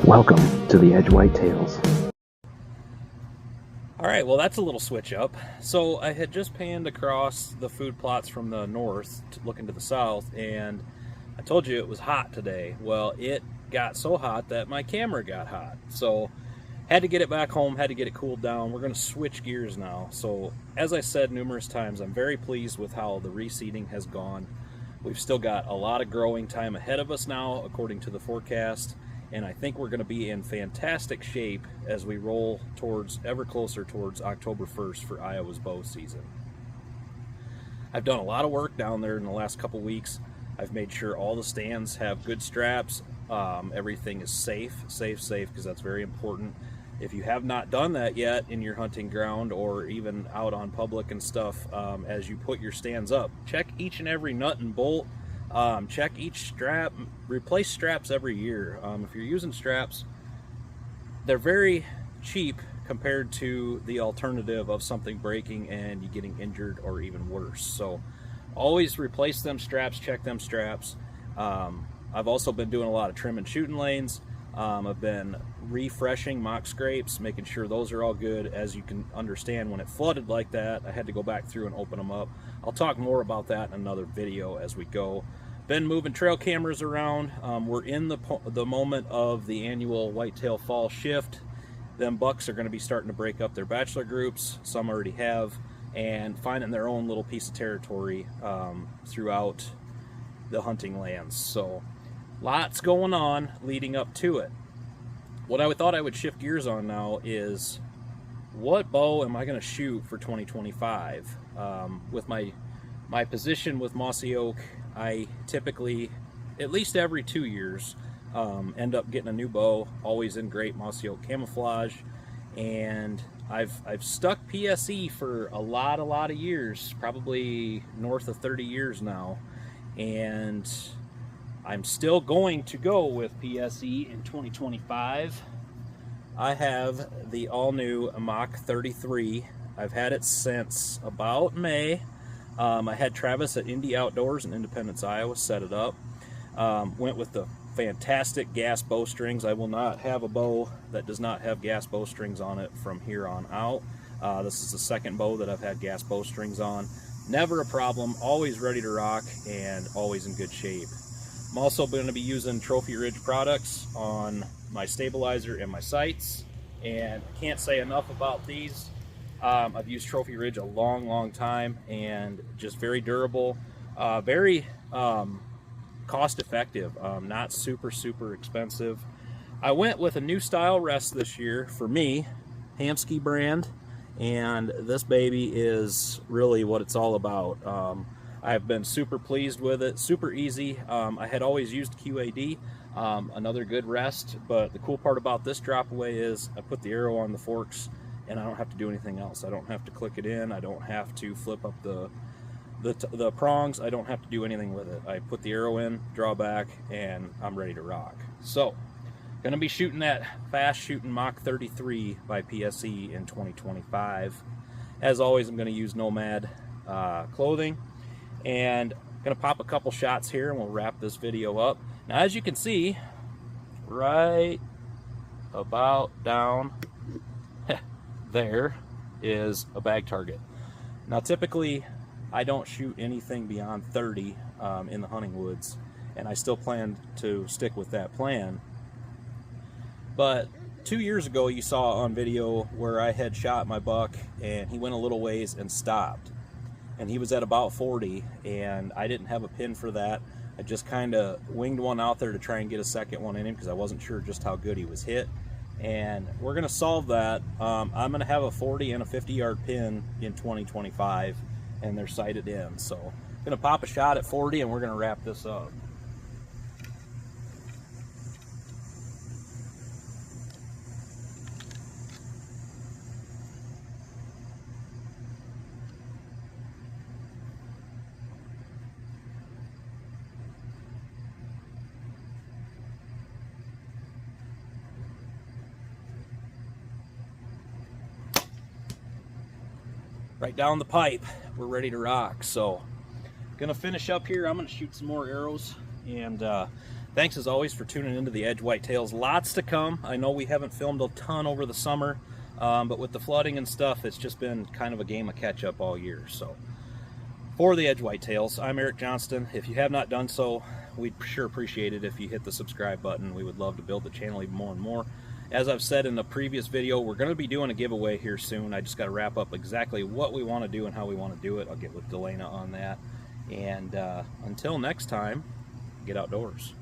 Welcome to the EDJ Whitetails. All right, well, that's a little switch up. So I had just panned across the food plots from the north looking to the south, and I told you it was hot today. Well, it got so hot that my camera got hot. So had to get it back home, had to get it cooled down. We're going to switch gears now. So as I said numerous times, I'm very pleased with how the reseeding has gone. We've still got a lot of growing time ahead of us now, according to the forecast. And I think we're going to be in fantastic shape as we roll towards ever closer towards October 1st for Iowa's bow season. I've done a lot of work down there in the last couple weeks. I've made sure all the stands have good straps. Everything is safe, because that's very important. If you have not done that yet in your hunting ground or even out on public and stuff, as you put your stands up, check each and every nut and bolt. Check each strap, replace straps every year. If you're using straps, they're very cheap compared to the alternative of something breaking and you getting injured or even worse. So always replace them straps, check them straps. I've also been doing a lot of trim and shooting lanes. I've been refreshing mock scrapes, making sure those are all good. As you can understand, when it flooded like that, I had to go back through and open them up. I'll talk more about that in another video as we go. Been moving trail cameras around. We're in the moment of the annual whitetail fall shift. Them bucks are going to be starting to break up their bachelor groups. Some already have, and finding their own little piece of territory throughout the hunting lands. So lots going on leading up to it. What I thought I would shift gears on now is what bow am I going to shoot for 2025? With my position with Mossy Oak, I typically, at least every 2 years, end up getting a new bow, always in great Mossy Oak camouflage. And I've stuck PSE for a lot of years, probably north of 30 years now. And I'm still going to go with PSE in 2025. I have the all-new Mach 33. I've had it since about May. I had Travis at Indy Outdoors in Independence, Iowa, set it up. Went with the fantastic gas bowstrings. I will not have a bow that does not have gas bowstrings on it from here on out. This is the second bow that I've had gas bowstrings on. Never a problem, always ready to rock, and always in good shape. I'm also going to be using Trophy Ridge products on my stabilizer and my sights, and can't say enough about these. I've used Trophy Ridge a long time, and just very durable, very cost effective, not super expensive. I went with a new style rest this year for me, Hamsky brand, and this baby is really what it's all about. I've been super pleased with it, super easy. I had always used QAD, another good rest, but the cool part about this drop away is I put the arrow on the forks and I don't have to do anything else. I don't have to click it in, I don't have to flip up the prongs, I don't have to do anything with it. I put the arrow in, draw back, and I'm ready to rock. So gonna be shooting that fast shooting Mach 33 by PSE in 2025. As always, I'm gonna use Nomad clothing, and gonna pop a couple shots here and we'll wrap this video up. Now, as you can see, right about down there is a bag target. Now, typically I don't shoot anything beyond 30 in the hunting woods, and I still plan to stick with that plan. But 2 years ago, you saw on video where I had shot my buck and he went a little ways and stopped, and he was at about 40, and I didn't have a pin for that. I just kind of winged one out there to try and get a second one in him because I wasn't sure just how good he was hit. And we're going to solve that. I'm going to have a 40 and a 50-yard pin in 2025, and they're sighted in. So I'm going to pop a shot at 40 and we're going to wrap this up. Right down the pipe, we're ready to rock. So gonna finish up here. I'm gonna shoot some more arrows, and Thanks as always for tuning into the Edge Whitetails. Lots to come. I know we haven't filmed a ton over the summer, but with the flooding and stuff, it's just been kind of a game of catch up all year. So for the Edge Whitetails, I'm Eric Johnston. If you have not done so, we'd sure appreciate it if you hit the subscribe button. We would love to build the channel even more and more. As I've said in the previous video, we're going to be doing a giveaway here soon. I just got to wrap up exactly what we want to do and how we want to do it. I'll get with Delana on that. And until next time, get outdoors.